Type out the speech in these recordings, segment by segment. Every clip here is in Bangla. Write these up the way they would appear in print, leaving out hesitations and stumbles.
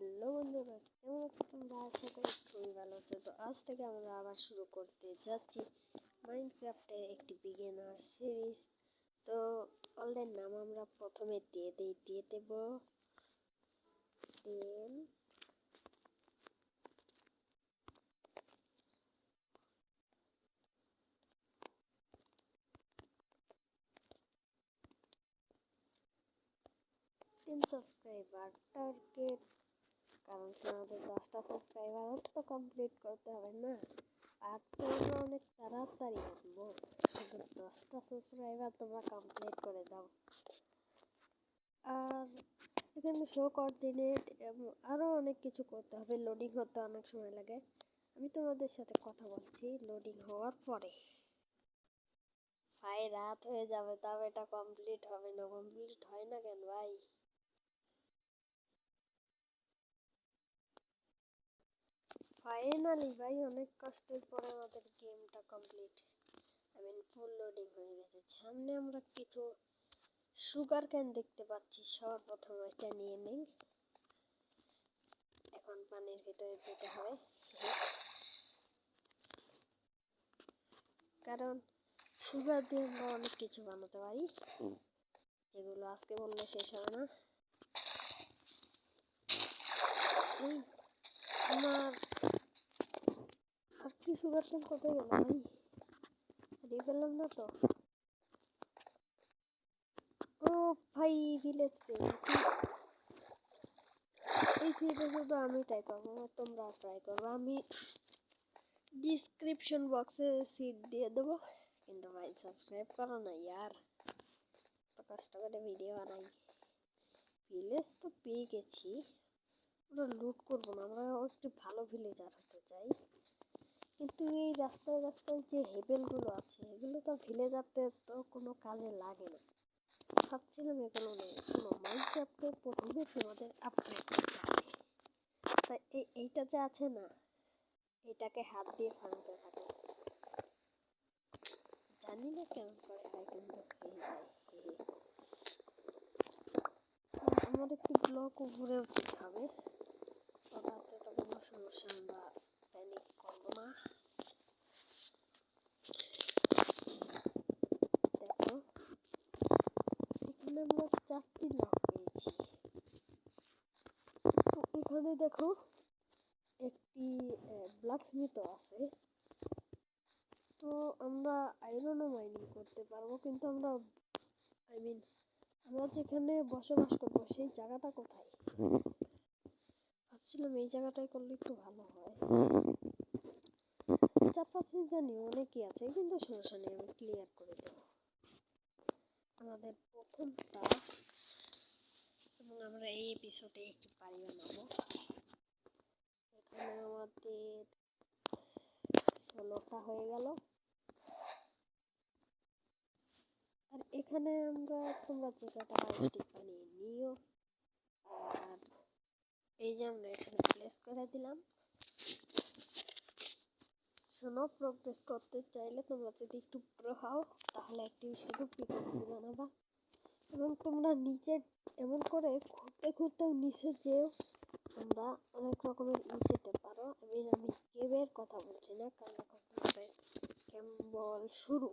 হ্যালো বন্ধুরা, কেমন আছো তোমরা? আশা করি খুবই ভালো আছো। তো আজ থেকে আমরা আবার শুরু করতে যাচ্ছি মাইনক্রাফটের একটি বিগিনার সিরিজ। তো ওয়ার্ল্ডের নাম আমরা প্রথমে দিয়ে দেব 10 সাবস্ক্রাইবার টার্গেট। কারণ আমাদের 10টা সাবস্ক্রাইবার তো কমপ্লিট করতে হবে না, আর তো আমরা অনেক তাড়াতাড়ি আসবো। শুধু 10টা সাবস্ক্রাইবার তোমরা কমপ্লিট করে দাও। আর এখানে শো কোঅর্ডিনেট এবং আরো অনেক কিছু করতে হবে। লোডিং হতে অনেক সময় লাগে। আমি তোমাদের সাথে কথা বলছি লোডিং হওয়ার পরে। ভাই রাত হয়ে যাবে, তাও এটা কমপ্লিট হবে না। কমপ্লিট হয় না কেন ভাই? ফাইনালি ভাই অনেক কষ্টের পরে আমাদের গেমটা কমপ্লিট, ফুল লোডিং হয়ে গেছে। সামনে আমরা কিছু সুগার ক্যান দেখতে পাচ্ছি। সর্বপ্রথম এটা নিয়ে নেই। এখন পানির ভিতরে যেতে হবে, কারণ সুগার দিয়ে আমরা অনেক কিছু বানাতে পারি, যেগুলো আজকে বললে শেষ হবে না। আমার আর কি সুগার ক্যান কোথায় গেল ভাই? হারিয়ে ফেললাম না তো? ও ভাই, ভিলেজ পেয়ে গেছি। এই সিরিজে শুধু আমি ট্রাই করবো, তোমরা ট্রাই করবো। আমি ডিসক্রিপশন বক্সে সিট দিয়ে দেবো, কিন্তু ভাই সাবস্ক্রাইব করো না ইয়ার। তো কষ্ট করে ভিডিও বানাই। ভিলেজ তো পেয়ে গেছি, আমরা লুট করবো না, আমরা একটু ভালো ভিলেজার হতে চাই। কিন্তু এই রাস্তায় রাস্তায় যে হেবেলগুলো আছে, এগুলো তো ভিলেজারতে তো কোনো কাজে লাগে না। ভাবছিলাম এগুলো নেই। শোনো, মাইনক্রাফটের প্রথমে তোমাদের আপগ্রেড করতে হবে। তাই এইটা যে আছে না, এটাকে হাত দিয়ে ভাঙতে থাকে। জানি না কেমন করে হয়, কিন্তু হয়ে যায়। আমার একটু ব্লক উপরে উঠতে হবে, ওটাতে তো কোনো সমস্যা, আমরা প্যানিক করবো না। দেখো এখানে আমরা 4টি ব্লক পেয়েছি। তো এখানে দেখো একটি ব্ল্যাকস্মিথও আছে। তো আমরা আয়রনও মাইনিং করতে পারবো, কিন্তু আমরা আমরা যেখানে বসবাস করবো সেই জায়গাটা কোথায়? ভাবছিলাম এই জায়গাটায় করলে একটু ভালো হয়। চারপাশে জানি অনেকই আছে, কিন্তু সমস্যা নেই, আমি ক্লিয়ার করে দেবো। আমাদের প্রথম টাস্ক, এবং আমরা এই এপিসোডে একটি বাড়ি বানাবো। এখানে আমাদের 16টা হয়ে গেল। আর এখানে আমরা তোমরা যে কটা বাড়িটি বানিয়ে নিও। আর এই যে আমরা এখানে প্লেস করে দিলাম। শোনো, প্রোগ্রেস করতে চাইলে তোমরা যদি একটু প্রো হও, তাহলে একটি শুধু পিকাক্সি বানাবা, এবং তোমরা নিচে এমন করে ঘুরতে ঘুরতেও নিচে যেও তোমরা অনেক রকমের যেতে পারো। আমি কেবের কথা বলছি না, কারণ এখন তোমাদের কেবল শুরু।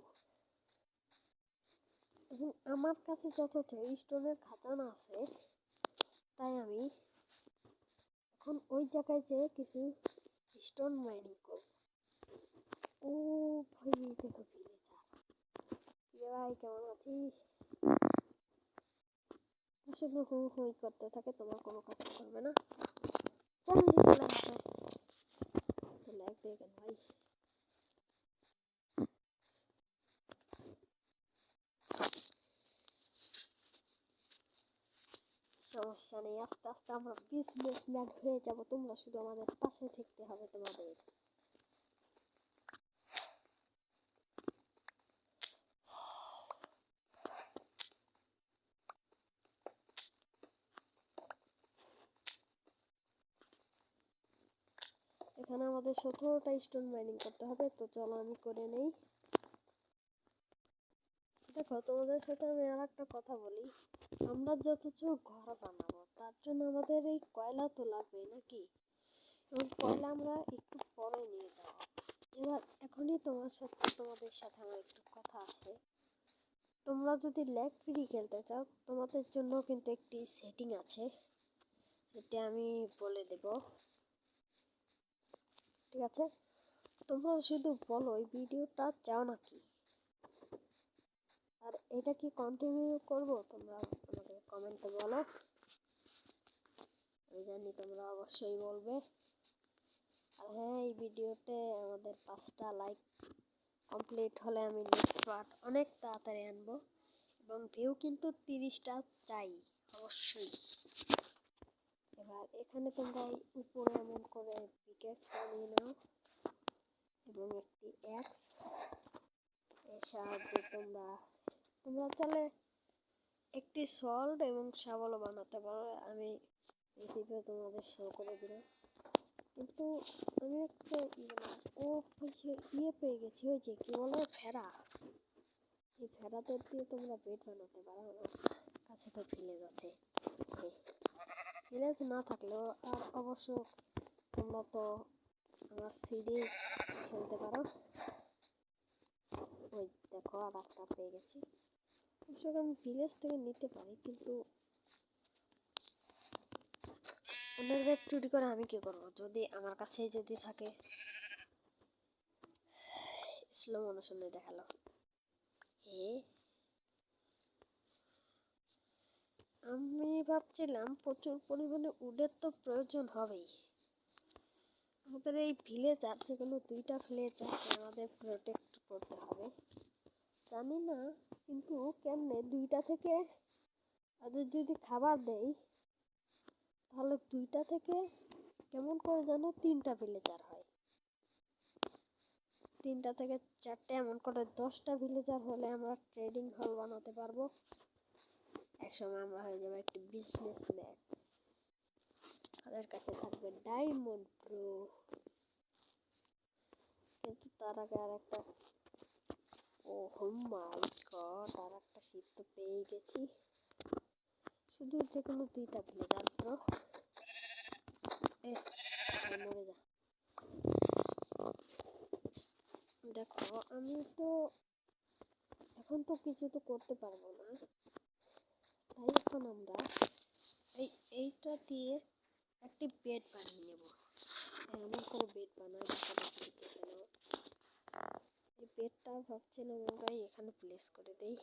এবং আমার কাছে যত স্টোনের খাজানা আছে, তাই আমি এখন ওই জায়গায় যেয়ে কিছু স্টোন মাইনিং করব। ও ভাই দেখো ভিলেজার। ভাই কেমন আছিস? শুধু হু হুই করতে থাকে, তোমার কোনো কাজ করবে না। চল চলে আসে চলে আসবে কেন ভাই? সমস্যা নেই, আস্তে আস্তে আমরা বিজনেসম্যান হয়ে যাব। তোমরা শুধু আমাদের পাশে থাকতে হবে তোমাদের। এখানে আমাদের 17টা স্টোন মাইনিং করতে হবে। তো চলো আমি করে নেই। দেখো তোমাদের সাথে আমি আর একটা কথা বলি, আমরা যত ঘর বানাবো, তার জন্য আমাদের এই কয়লা তো লাগবে নাকি, এবং কয়লা আমরা একটু পরে নিয়ে যাবো। এবার এখনই তোমাদের সাথে আমার একটু কথা আছে। তোমরা যদি ল্যাগ ফ্রি খেলতে চাও তোমাদের জন্য কিন্তু একটি সেটিং আছে, সেটা আমি বলে দেব, ঠিক আছে? তোমরা শুধু বলো এই ভিডিওটা চাও নাকি, আর এটা কি কন্টিনিউ করব, তোমরা আমাকে কমেন্টে বলো। আমি জানি তোমরা অবশ্যই বলবে। আর হ্যাঁ, এই ভিডিওতে আমাদের 5টা লাইক কমপ্লিট হলে আমি নেক্সট পার্ট অনেক তাড়াতাড়ি আনবো, এবং ভিউ কিন্তু 30টা চাই অবশ্যই। এবার এখানে তোমরা উপরে এমন করে পিকেক্স বানিয়ে নাও এবং একটি এক্স এর সাহায্যে তোমরা চাইলে একটি সল্ট এবং শাবলও বানাতে পারো। আমি রেসিপি তোমাদের শো করে দিলাম, কিন্তু আমি একটা পেয়ে গেছি, ওই যে কি বলে ভেড়া। এই ভেড়াদের দিয়ে তোমরা বেড বানাতে পারো। আমার কাছে তো ভিলেজ আছে, ভিলেজ না থাকলেও আর অবশ্য তোমরা তো আমার সিডি খেলতে পারো। ওই দেখো আর একটা পেয়ে গেছি। অবশ্য আমি ভিলেজ থেকে নিতে পারি, কিন্তু অন্যের বেড চুরি করে আমি কি করবো যদি আমার কাছেই যদি থাকে। স্লো মোশনে দেখালো। আমি ভাবছিলাম প্রচুর পরিমাণে উডের তো প্রয়োজন হবেই। আমাদের এই ভিলেজার যেগুলো 2টা ভিলেজার আমাদের প্রোটেক্ট করতে হবে, জানি না কিন্তু কেমনে 2টা থেকে তাদের যদি খাবার দেই তাহলে 2টা থেকে কেমন করে যেন 3টা ভিলেজার হয়। 3টা থেকে 4টে এমন করে 10টা ভিলেজার হলে আমরা ট্রেডিং হল বানাতে পারবো। একসময় আমরা হয়ে যাবো একটি বিজনেসম্যান, তাদের কাছে থাকবে ডায়মন্ড প্রো। কিন্তু তার আগে আর একটা মাই গড, আর একটা শীত তো পেয়ে গেছি। শুধু যে কোনো 2টা ভিলেজার ব্রো। মরে যা। দেখো আমি তো এখন তো কিছু তো করতে পারবো না, তাই এখন আমরা এইটা দিয়ে একটি বেড বানিয়ে নেব। এমন করে বেড বানাই এই বেডটা ভাবছিলাম আমরা এখানে প্লেস করে দেই।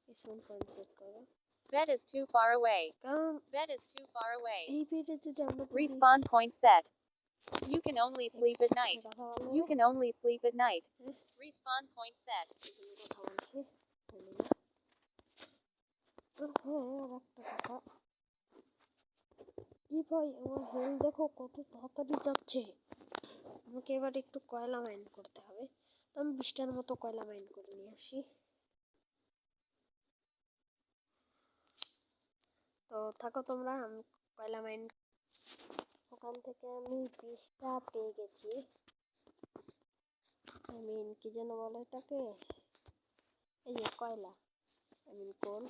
স্পন পয়েন্ট সেট করো। Bed is too far away. কারণ Bed is too far away. এই বেডে যদি আমরা Respawn point set. You can only sleep at night. You can only sleep at night. Respawn point set. কথা বলছি হ্যাঁ, আর একটা কথা, ভাই আমার হেল দেখো কত তাড়াতাড়ি যাচ্ছে। আমাকে এবার একটু কয়লা মাইন করতে হবে, তো আমি 20টার মতো কয়লা মাইন করে নিয়ে আসি। তো থাকো তোমরা, আমি কয়লা মাইন ওখান থেকে আমি 20টা পেয়ে গেছি। কি যেন বলে এটাকে, এই যে কয়লা, কোল।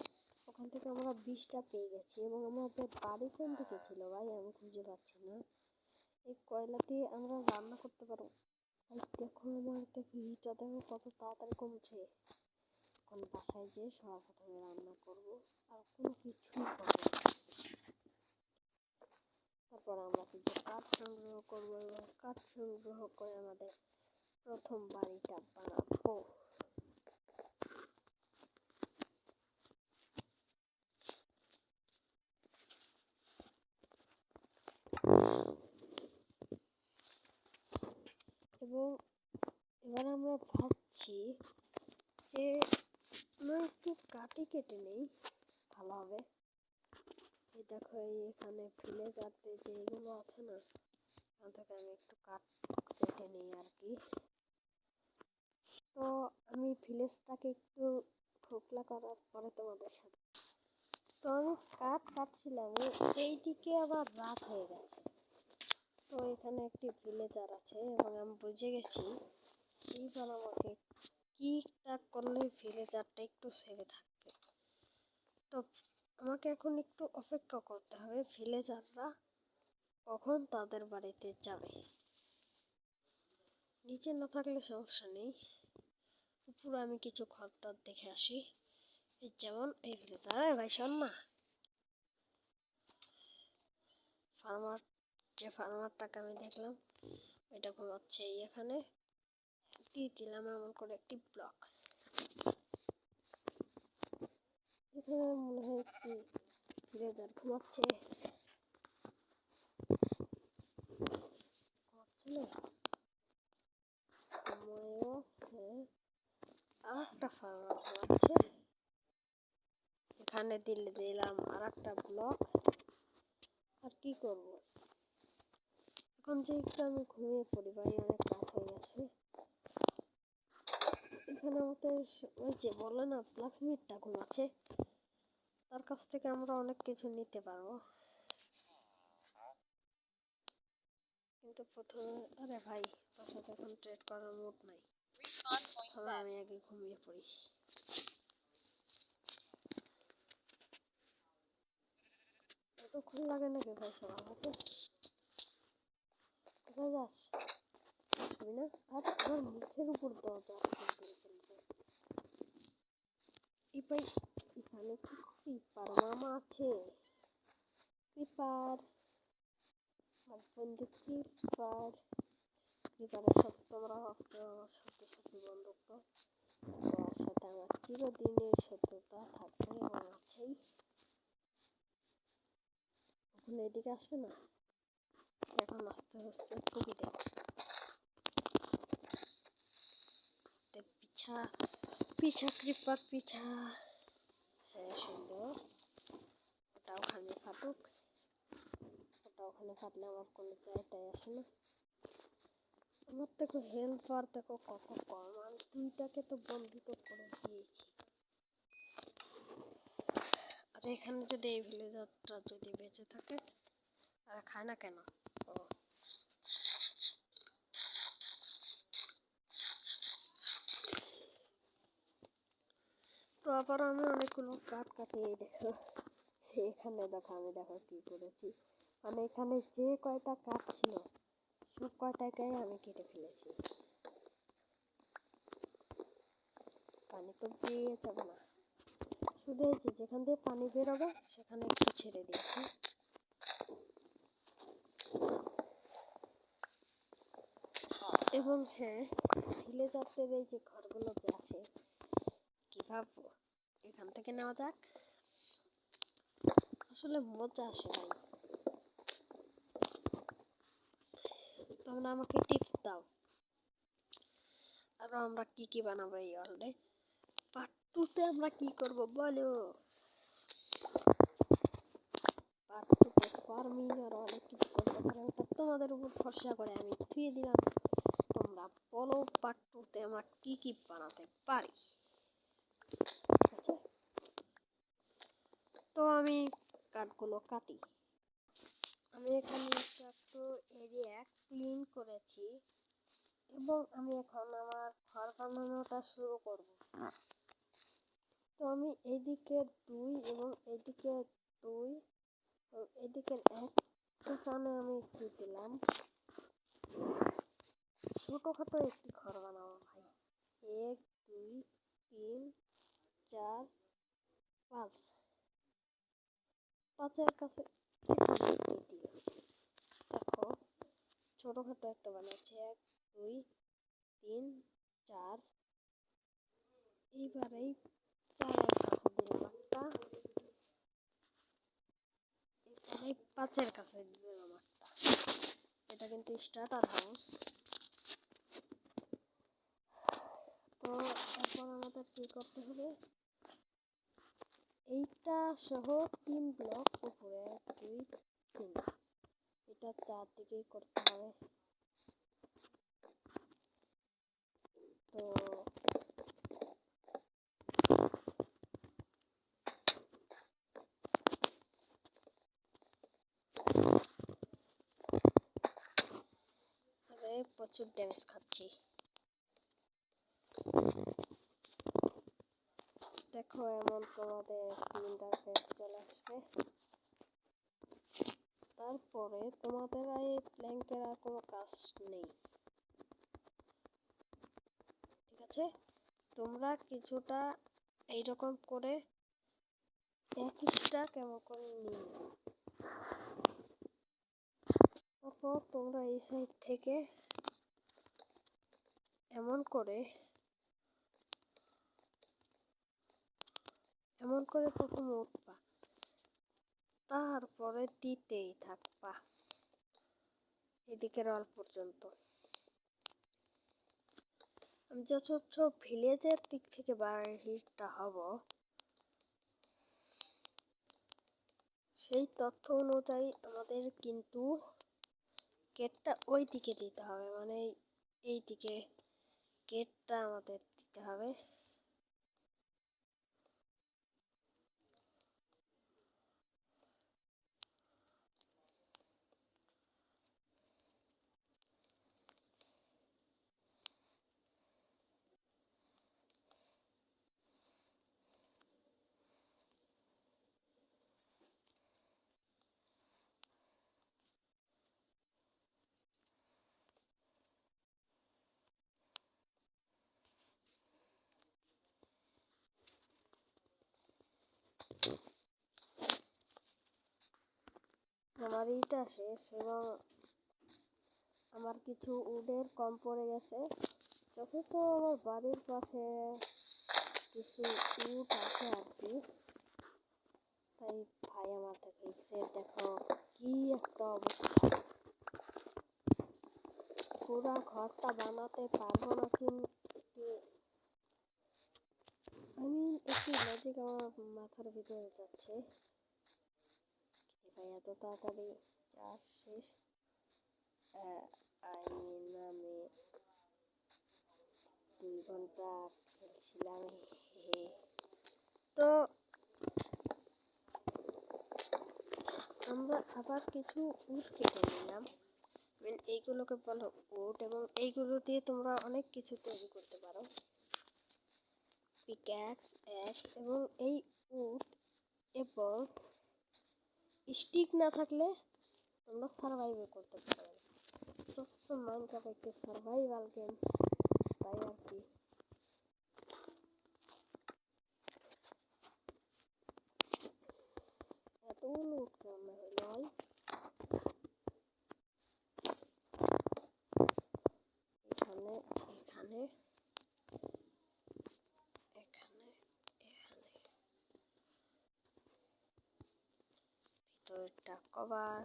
ওখান থেকে আমরা 20টা পেয়ে গেছি, এবং আমাদের বাড়ি কোন দিকে ছিল ভাই আমি খুঁজে পাচ্ছি না। এই কয়লা দিয়ে আমরা রান্না করতে পারবো। দেখো আমার হিটটা দেখো কত তাড়াতাড়ি কমছে। এখন বাসায় যেয়ে সবার প্রথমে রান্না করব, আর কোনো কিছুই করবো না। তারপর আমরা কিছু কাঠ সংগ্রহ করবো, এবং কাঠ সংগ্রহ করে আমাদের প্রথম বাড়িটা বানাবো। এবং এবার আমরা ভাবছি যে একটু কাটি কেটে নেই, ভালো হবে। এই দেখো এখানে ভিলেজারদের যে এগুলো আছে না, ওখান থেকে আমি একটু কাট কেটে নেই আর কি। তো আমি ভিলেজটাকে একটু খোকলা করার পরে তোমাদের সাথে, তো আমি কাঠ কাটছিলাম, এইদিকে আবার রাত হয়ে গেছে। তো এখানে একটি ভিলেজার আছে, এবং আমি বুঝে গেছি এইবার আমাকে কি করলে ভিলেজারটা একটু সেভে থাকবে। তো আমাকে এখন একটু অপেক্ষা করতে হবে ভিলেজাররা কখন তাদের বাড়িতে যাবে। নিচে না থাকলে সমস্যা নেই, উপরে আমি কিছু ঘরটার দেখে আসি। যেমন এই ভিলেজার, আরে ভাই শোন না, যে ফার্মারটাকে আমি দেখলাম ওইটা ঘুমাচ্ছে এখানে। দিয়ে দিলাম এমন করে একটি ব্লক। এখানে মনে হয় একটি ভিলেজার ঘুমাচ্ছে না, সময়ও হ্যাঁ, আর একটা ফার্মার ঘুমাচ্ছে। এখানে দিলাম আর একটা ব্লক। আর কি করব, এখন যে একটু আমি ঘুমিয়ে পড়ি ভাই, অনেক রাত হয়ে গেছে। এখানে আমাদের ওই যে বলে না ব্ল্যাকস্মিথটা ঘুমাচ্ছে, তার কাছ থেকে আমরা অনেক কিছু নিতে পারবো। কিন্তু প্রথমে, আরে ভাই তোর সাথে এখন ট্রেড করার মুড নাই, Respawn point তবে set. আমি আগে ঘুমিয়ে পড়ি। এতক্ষণ লাগে নাকি ভাই সবার হাতে? কোথায় যাস শুনি না? আর আমার মুখের উপর দরজা এই ভাই, এখানে কি ক্রিপার মামা আছে? ক্রিপার আমার বন্ধু, ক্রিপার ক্রিপারের সাথে তোমরা ভাবছো আমার সত্যি সত্যি বন্ধুত্ব, তার সাথে আমার চিরদিনের শত্রুতা থাকবে এবং আছেই। এখন এদিকে আসবে না, এখন আস্তে আস্তে টুকি দেব। পিছা পিছা ক্রিপার পিছা, হ্যাঁ সুন্দর। ওটা ওখানে ফাটুক, ওটা ওখানে ফাটলে আমার কোনো চাইটাই আসে না। আমার দেখো হেল্পার দেখো কত কম, আমি দুইটাকে তো বন্ধিত করে দিয়েছি। আর এখানে যদি এই ভিলেজারটা যদি বেঁচে থাকে, আর খায় না কেন? ও তো আবার আমি অনেকগুলো কাঠ কাটিয়ে দেখো, এখানে দেখো আমি দেখো কি করেছি, মানে এখানে যে কয়টা কাঠ ছিল সব কয়টাকেই আমি কেটে ফেলেছি। পানি তো দিয়ে যাবে না, শুধু এই যে যেখান দিয়ে পানি বেরোবে সেখানে একটু ছেড়ে দিয়েছি। এবং হ্যাঁ, ভিলেজারদের এই যে ঘরগুলো যে আছে, কি ভাববো এখান থেকে নেওয়া যাক, আসলে মজা আসে ভাই। তোমরা আমাকে টিপস দাও, আরো আমরা কি কি বানাবো এই ওয়ার্ল্ডে। পার্ট 2 তে আমরা কি করব বলো? পার্ট 2 তে ফার্মিং আর অনেক কিছু করতে পারে, ওটা তোমাদের উপর ভরসা করে আমি থুয়ে দিলাম। তোমরা বলো পার্ট 2 তে আমরা কি কি বানাতে পারি। ঠিক আছে, তো আমি কাঠগুলো কাটি। আমি এখানে একটু এরিয়া ক্লিন করেছি এবং আমি এখন আমার ঘর বানানোটা শুরু করব। তো আমি এইদিকে 2 এবং এইদিকে 2 এবং এইদিকে 1 এখানে আমি কি দিলাম, ছোটখাটো একটি ঘর বানাবো ভাই। 1 2 3 4 5, 5-এর কাছে দিলাম। দেখো ছোটখাটো একটা বানাচ্ছি, 1 2 3 4, এইবারেই 4-এর কাছে দিলাম একটা, এবারে 5-এর কাছে দিলাম একটা। এটা কিন্তু স্টার্টার হাউস। তো এখন আমাদের কি করতে হবে, এইটা সহ 3 ব্লক উপরে 1 2 3, এটা চারদিকেই করতে হবে। তো প্রচুর ড্যামেজ খাচ্ছি। দেখো এমন তোমাদের একটি ইন্টারফেস চলে আসবে। তারপরে তোমাদের এই প্ল্যাঙ্কের আর কোনো কাজ নেই, ঠিক আছে? তোমরা কিছুটা এইরকম করে একটা কেমন করে নিয়ে তারপর তোমরা এই সাইড থেকে এমন করে প্রথম উঠবা, তারপরে দিতেই থাকবা এদিকের অল পর্যন্ত। আমি যত ভিলেজের দিক থেকে বাড়িটা হব সেই তথ্য অনুযায়ী আমাদের কিন্তু গেটটা ওই দিকে দিতে হবে, মানে এই দিকে গেটটা আমাদের দিতে হবে। আমার এইটা শেষ এবং আমার কিছু উডের কম পড়ে গেছে। যথেষ্ট আমার বাড়ির পাশে কিছু উড আছে আর কি, তাই ভাই আমার দেখাইছে। দেখো কি একটা অবস্থা, পুরা ঘরটা বানাতে পারবো না কিন্তু আমি একটু লজিক আমার মাথার ভিতরে যাচ্ছে। ভাই এত তাড়াতাড়ি চাষ শেষ? আমি নামে 2 ঘন্টা খেলছিলাম। তো আমরা আবার কিছু উড কেটে নিলাম, এইগুলোকে বলো উড, এবং এইগুলো দিয়ে তোমরা অনেক কিছু তৈরি করতে পারো, পিক্যাক্স, অ্যাক্স। এবং এই উড এবং স্টিক না থাকলে তোমরা সার্ভাইভ করতে পারবে। তো মাইনক্রাফট একটি সার্ভাইভাল গেম, তাই আর কি। এতগুলো উড কেমন হইল ভাই? এখানে এখানে এখানে এখানে ভিতরটা কভার।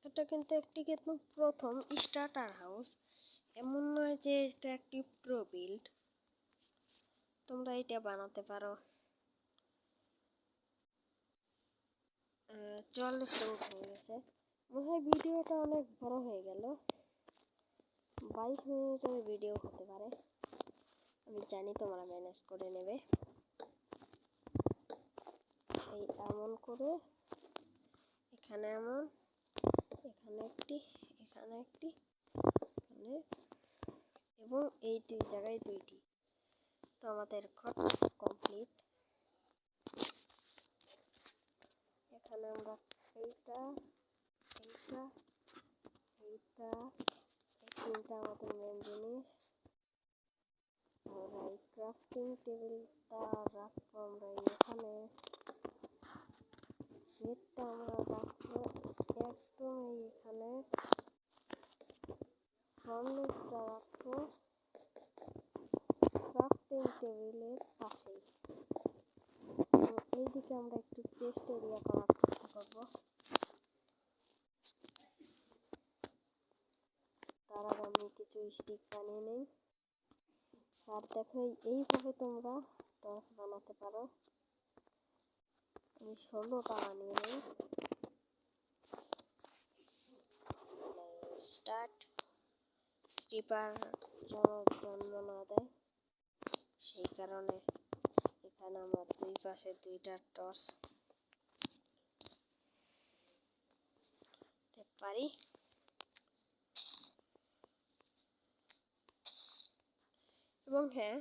এটা কিন্তু প্রথম স্টার্টার হাউস, এমন নয় যে এটা একটি প্রো বিল্ড। তোমরা এটা বানাতে পারো। 44টা উঠ হয়ে গেছে। মনে হয় ভিডিওটা অনেক বড় হয়ে গেল, 22 মিনিটের ভিডিও হতে পারে, আমি জানি তোমরা ম্যানেজ করে নেবে। এই এমন করে এখানে এমন, এখানে একটি, এখানে একটি, এখানে, এবং এই 2 জায়গায় 2টি। তো আমাদের ঘর কমপ্লিট। এখানে আমরা এইটা এইটা এইটা এই 3টা আমাদের মেন জিনিস। আর এই ক্রাফটিং টেবিলটা রাখবো আমরা এখানে, বেডটা আমরা রাখবো একদম এইখানে, ফার্নেসটা রাখবো ক্রাফটিং টেবিলের পাশেই। এইদিকে আমরা একটু চেস্ট এরিয়া করার চেষ্টা করব। তার আগে আমি কিছু স্টিক বানিয়ে নেই। আর দেখো এইভাবে তোমরা টর্চ বানাতে পারো। আমি 16টা বানিয়ে নেই। স্টার্ট। ক্রিপার জন্ম না দেয়, সেই কারণে এখানে আমরা 2 পাশে 2টা টর্চ। পারি। এবং হ্যাঁ,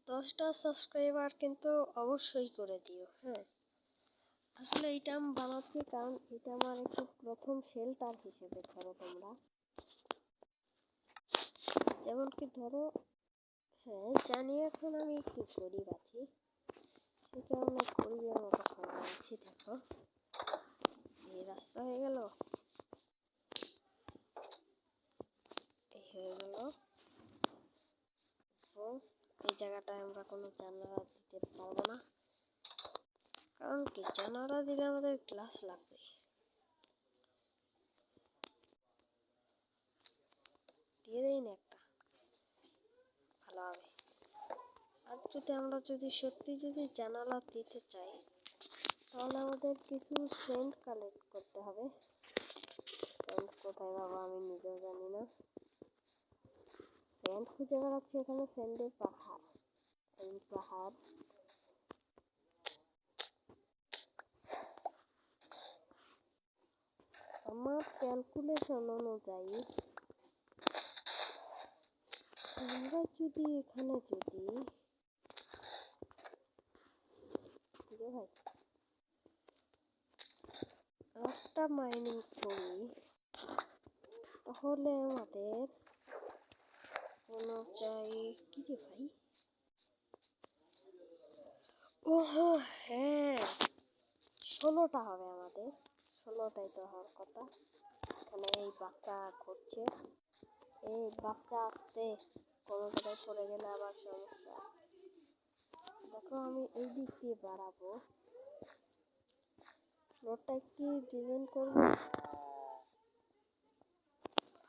10টা সাবস্ক্রাইবার কিন্তু অবশ্যই করে দিও। হ্যাঁ, আসলে এইটা আমি বানাচ্ছি কারণ এটা আমার একটু প্রথম শেল্টার হিসেবে ধরো তোমরা, যেমন কি ধরো, হ্যাঁ জানি এখন আমি একটু গরিব আছি, সে কারণে গরিবের মতো খাবার আছি। দেখো এই রাস্তা হয়ে গেল, এই হয়ে গেল, এবং এই জায়গাটায় আমরা কোনো জানালা দিতে পারবো না, কারণ কি জানালা দিলে আমাদের গ্লাস লাগবে। দিয়ে দেই না একটা, ভালো হবে। আর আমরা যদি সত্যি জানালা দিতে চাই, তাহলে আমাদের কিছু সেন্ট কালেক্ট করতে হবে। সেন্ট কোথায় পাবো আমি নিজেও জানি না। সেন্ট খুঁজে বেড়াচ্ছি এখানে, সেন্টের পাহাড়, এই পাহাড়। আমার ক্যালকুলেশন অনুযায়ী আমরা যদি এখানে ভাই একটা মাইনিং করি, তাহলে আমাদের অনুযায়ী কি রে ভাই, ওহো হ্যাঁ 16টা হবে আমাদের, 16টাই তো হওয়ার কথা। এখানে এই বাচ্চা করছে, এই বাচ্চা আসতে কোনো জায়গায় পড়ে গেলে আবার সমস্যা। দেখো আমি এই দিক দিয়ে বাড়াবো, রোডটা একটু ডিজাইন করবো,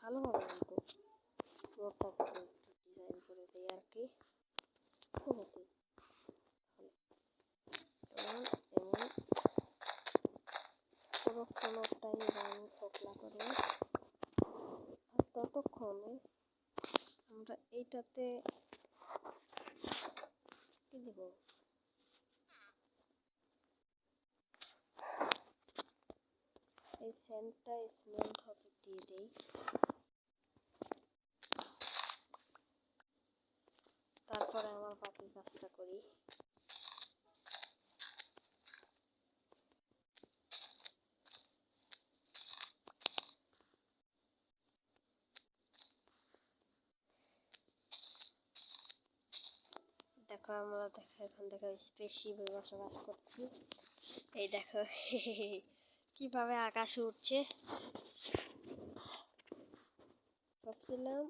ভালো হবে কিন্তু রোডটা যদি একটু ডিজাইন করে দিই আর কি। এমন এমন পুরো ফ্লোরটাই রং খোকলা করে, আর ততক্ষণে আমরা এইটাতে কি দিব, এই সেন্টটা স্মেল হবে দিয়ে দেই। তারপরে আমার বাকি কাজটা করি। দেখো আমরা এখন দেখো স্পেসশিপে বসবাস করছি। এই দেখো কিভাবে আকাশে উঠছে। ভাবছিলাম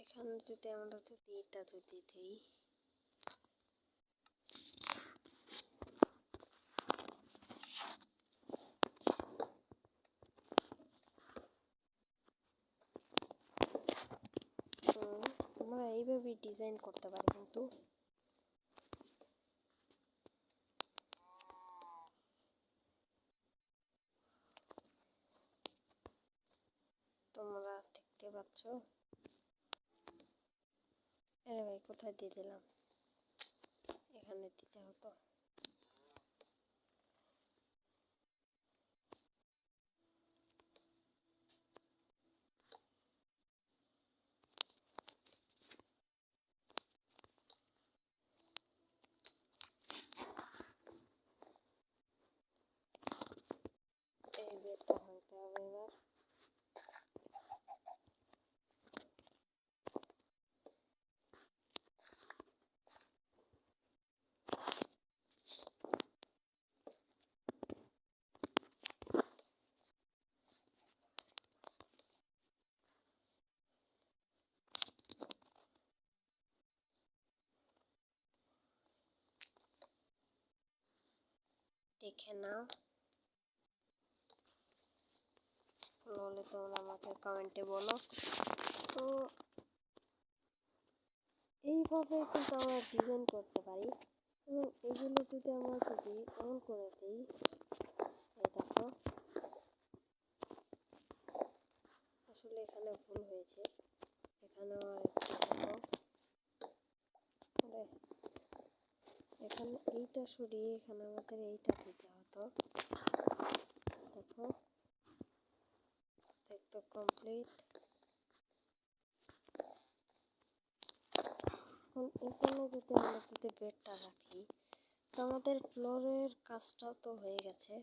এখানে যদি আমরা এটা যদি দিই, আমরা এইভাবে ডিজাইন করতে পারি, কিন্তু তোমরা দেখতে পাচ্ছ। আরে ভাই কোথায় দিয়ে দিলাম, এখানে দিতে হতো। এই বেডটা ভাঙতে হবে এবার। দেখে নাও, বলে তোমরা আমাকে কমেন্টে বলো। তো এইভাবে কিন্তু আমরা ডিজাইন করতে পারি, এবং এগুলো যদি আমরা এমন করে দিই, এই দেখো আসলে এখানে ভুল হয়েছে, এখানে এখানে এইটা সরিয়ে এখানে আমাদের এইটা দিতে হতো। তো কমপ্লিট। এখন এখানে যদি আমরা যদি বেডটা রাখি, তো আমাদের ফ্লোরের কাজটাও তো হয়ে গেছে।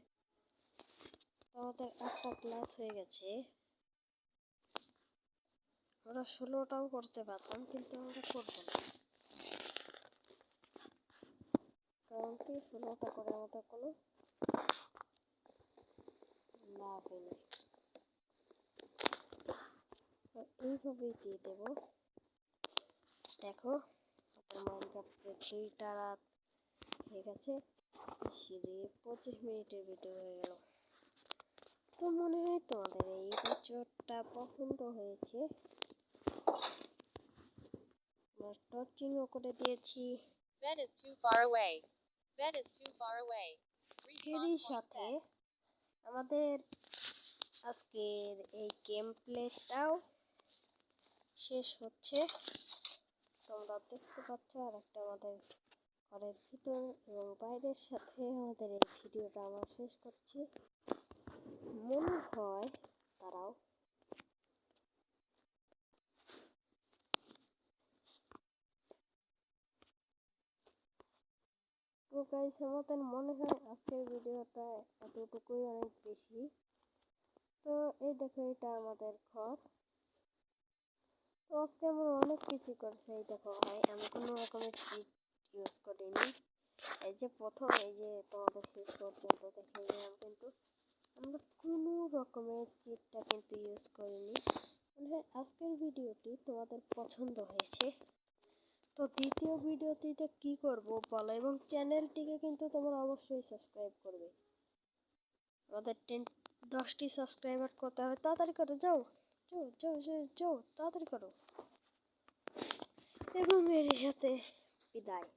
তো আমাদের একটা ক্লাস হয়ে গেছে। আমরা 16টাও করতে পারতাম, কিন্তু আমরা করবো না, কারণ কি 16টা করে আমাদের কোনো লাভই নেই। এইভাবেই দিয়ে দেবো। দেখো মাইনক্রাফটে 2টা রাত হয়ে গেছে, 25 মিনিটের ভিডিও হয়ে গেল। তো মনে হয় তোমাদের এই ভিডিওটা পছন্দ হয়েছে। আমরা টর্চিংও করে দিয়েছি। Bed is too far away. Bed is too far away. Respawn এরই point সাথে set. আমাদের আজকের এই গেম প্লেটাও শেষ হচ্ছে। তোমরা দেখতে পাচ্ছ আর একটা আমাদের ঘরের ভিতর এবং বাইরের সাথে আমাদের এই ভিডিওটা আমরা শেষ করছি। মনে হয় তারাও তো গাইস, আমাদের মনে হয় আজকের ভিডিওটা এতটুকুই অনেক বেশি। তো এই দেখো, এটা আমাদের ঘর। তো আজকে আমরা অনেক কিছু করছি। এই দেখো ভাই, আমি কোনো রকমের চিট ইউজ করিনি। এই যে প্রথম, এই যে তোমাদের শেষ পর্যন্ত দেখে গেলাম, কিন্তু আমরা কোনো রকমের চিটটা কিন্তু ইউজ করিনি। মানে আজকের ভিডিওটি তোমাদের পছন্দ হয়েছে। তো দ্বিতীয় ভিডিওটিতে কি করব বলো, এবং চ্যানেলটিকে কিন্তু তোমরা অবশ্যই সাবস্ক্রাইব করবে। আমাদের 10টি সাবস্ক্রাইবার করতে হবে। তাড়াতাড়ি করো, যাও যাও যাও যাও যাও, তাড়াতাড়ি করো। এবং এর সাথে বিদায়।